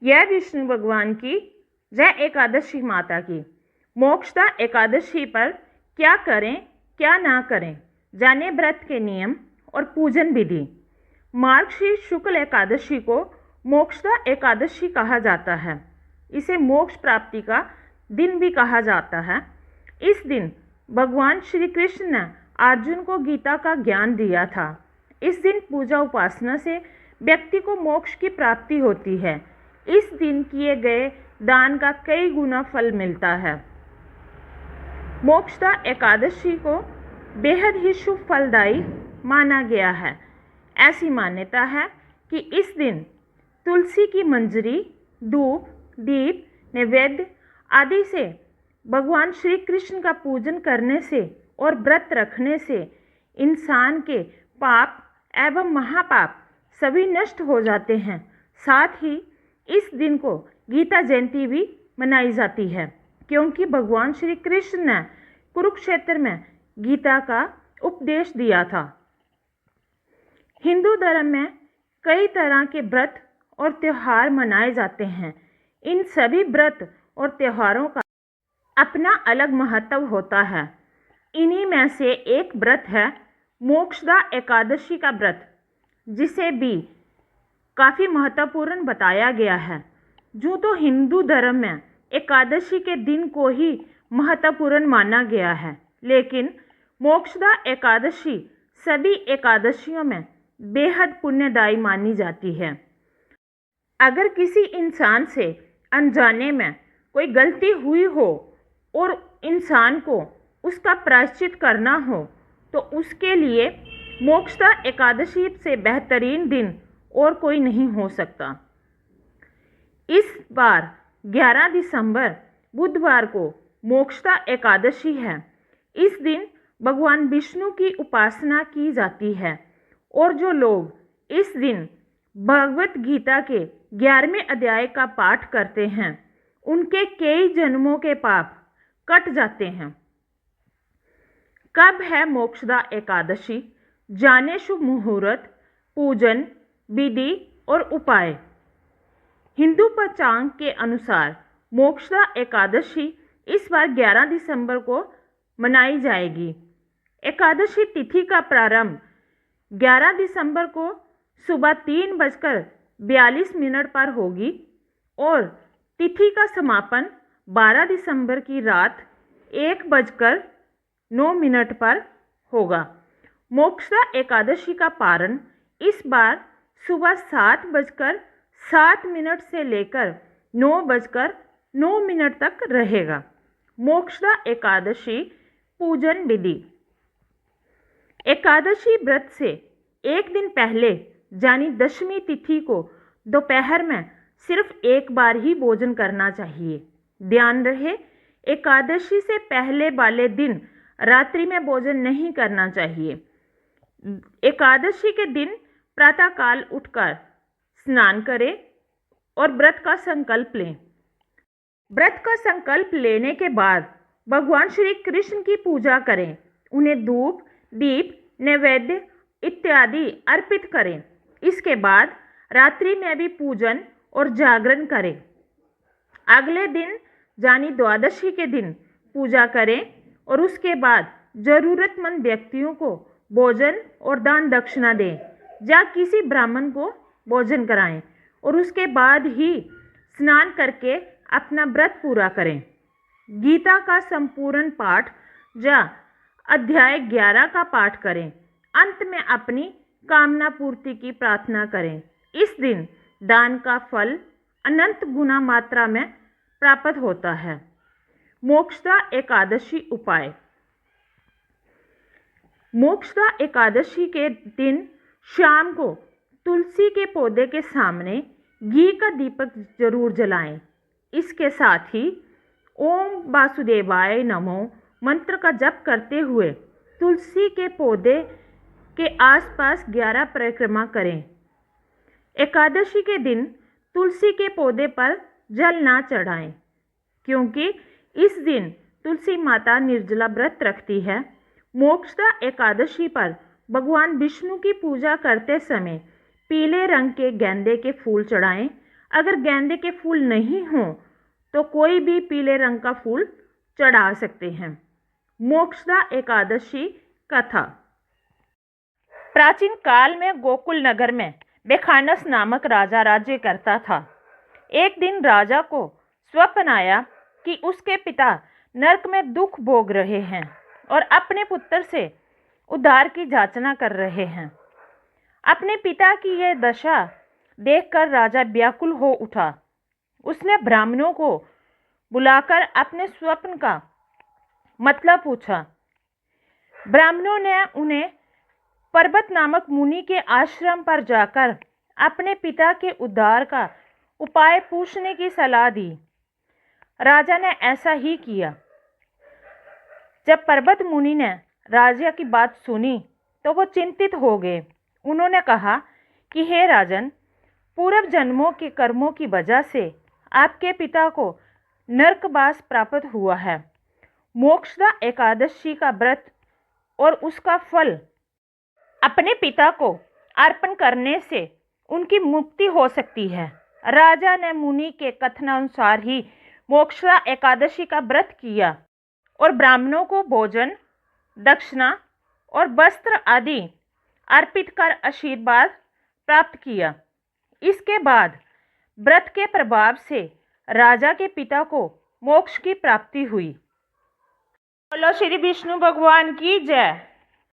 यह विष्णु भगवान की जय एकादशी माता की। मोक्षदा एकादशी पर क्या करें क्या ना करें, जाने व्रत के नियम और पूजन विधि। मार्गशीर्ष शुक्ल एकादशी को मोक्षदा एकादशी कहा जाता है। इसे मोक्ष प्राप्ति का दिन भी कहा जाता है। इस दिन भगवान श्री कृष्ण ने अर्जुन को गीता का ज्ञान दिया था। इस दिन पूजा उपासना से व्यक्ति को मोक्ष की प्राप्ति होती है। इस दिन किए गए दान का कई गुना फल मिलता है। मोक्षदा एकादशी को बेहद ही शुभ फलदायी माना गया है। ऐसी मान्यता है कि इस दिन तुलसी की मंजरी, धूप, दीप, नैवेद्य आदि से भगवान श्री कृष्ण का पूजन करने से और व्रत रखने से इंसान के पाप एवं महापाप सभी नष्ट हो जाते हैं। साथ ही इस दिन को गीता जयंती भी मनाई जाती है, क्योंकि भगवान श्री कृष्ण ने कुरुक्षेत्र में गीता का उपदेश दिया था। हिंदू धर्म में कई तरह के व्रत और त्यौहार मनाए जाते हैं। इन सभी व्रत और त्योहारों का अपना अलग महत्व होता है। इन्हीं में से एक व्रत है मोक्षदा एकादशी का व्रत, जिसे भी काफ़ी महत्वपूर्ण बताया गया है। जो तो हिंदू धर्म में एकादशी के दिन को ही महत्वपूर्ण माना गया है, लेकिन मोक्षदा एकादशी सभी एकादशियों में बेहद पुण्यदायी मानी जाती है। अगर किसी इंसान से अनजाने में कोई गलती हुई हो और इंसान को उसका प्रायश्चित करना हो, तो उसके लिए मोक्षदा एकादशी से बेहतरीन दिन और कोई नहीं हो सकता। इस बार 11 दिसंबर बुधवार को मोक्षदा एकादशी है। इस दिन भगवान विष्णु की उपासना की जाती है और जो लोग इस दिन भगवत गीता के 11वें अध्याय का पाठ करते हैं, उनके कई जन्मों के पाप कट जाते हैं। कब है मोक्षदा एकादशी? जाने शुभ मुहूर्त, पूजन विधि और उपाय। हिंदू पंचांग के अनुसार मोक्षदा एकादशी इस बार 11 दिसंबर को मनाई जाएगी। एकादशी तिथि का प्रारंभ 11 दिसंबर को सुबह 3:42 पर होगी और तिथि का समापन 12 दिसंबर की रात 1:09 पर होगा। मोक्षदा एकादशी का पारण इस बार सुबह 7:07 से लेकर 9:09 तक रहेगा। मोक्षदा एकादशी पूजन विधि। एकादशी व्रत से एक दिन पहले यानी दशमी तिथि को दोपहर में सिर्फ एक बार ही भोजन करना चाहिए। ध्यान रहे, एकादशी से पहले वाले दिन रात्रि में भोजन नहीं करना चाहिए। एकादशी के दिन प्रातःकाल उठकर स्नान करें और व्रत का संकल्प लें। व्रत का संकल्प लेने के बाद भगवान श्री कृष्ण की पूजा करें। उन्हें धूप, दीप, नैवेद्य इत्यादि अर्पित करें। इसके बाद रात्रि में भी पूजन और जागरण करें। अगले दिन यानी द्वादशी के दिन पूजा करें और उसके बाद जरूरतमंद व्यक्तियों को भोजन और दान दक्षिणा दें या किसी ब्राह्मण को भोजन कराएं और उसके बाद ही स्नान करके अपना व्रत पूरा करें। गीता का संपूर्ण पाठ या अध्याय 11 का पाठ करें। अंत में अपनी कामना पूर्ति की प्रार्थना करें। इस दिन दान का फल अनंत गुना मात्रा में प्राप्त होता है। मोक्षदा एकादशी उपाय। मोक्षदा एकादशी के दिन शाम को तुलसी के पौधे के सामने घी का दीपक जरूर जलाएं। इसके साथ ही ओम वासुदेवाय नमो मंत्र का जप करते हुए तुलसी के पौधे के आसपास 11 परिक्रमा करें। एकादशी के दिन तुलसी के पौधे पर जल ना चढ़ाएं, क्योंकि इस दिन तुलसी माता निर्जला व्रत रखती है। मोक्षदा एकादशी पर भगवान विष्णु की पूजा करते समय पीले रंग के गेंदे के फूल चढ़ाएं। अगर गेंदे के फूल नहीं हों तो कोई भी पीले रंग का फूल चढ़ा सकते हैं। मोक्षदा एकादशी कथा। प्राचीन काल में गोकुल नगर में बेखानस नामक राजा राज्य करता था। एक दिन राजा को स्वप्न आया कि उसके पिता नरक में दुख भोग रहे हैं और अपने पुत्र से उद्धार की याचना कर रहे हैं। अपने पिता की यह दशा देखकर राजा व्याकुल हो उठा। उसने ब्राह्मणों को बुलाकर अपने स्वप्न का मतलब पूछा। ब्राह्मणों ने उन्हें पर्वत नामक मुनि के आश्रम पर जाकर अपने पिता के उद्धार का उपाय पूछने की सलाह दी। राजा ने ऐसा ही किया। जब पर्वत मुनि ने राजा की बात सुनी तो वो चिंतित हो गए। उन्होंने कहा कि हे राजन, पूर्व जन्मों के कर्मों की वजह से आपके पिता को नरकवास प्राप्त हुआ है। मोक्षदा एकादशी का व्रत और उसका फल अपने पिता को अर्पण करने से उनकी मुक्ति हो सकती है। राजा ने मुनि के कथनानुसार ही मोक्षदा एकादशी का व्रत किया और ब्राह्मणों को भोजन, दक्षिणा और वस्त्र आदि अर्पित कर आशीर्वाद प्राप्त किया। इसके बाद व्रत के प्रभाव से राजा के पिता को मोक्ष की प्राप्ति हुई। बोलो श्री विष्णु भगवान की जय।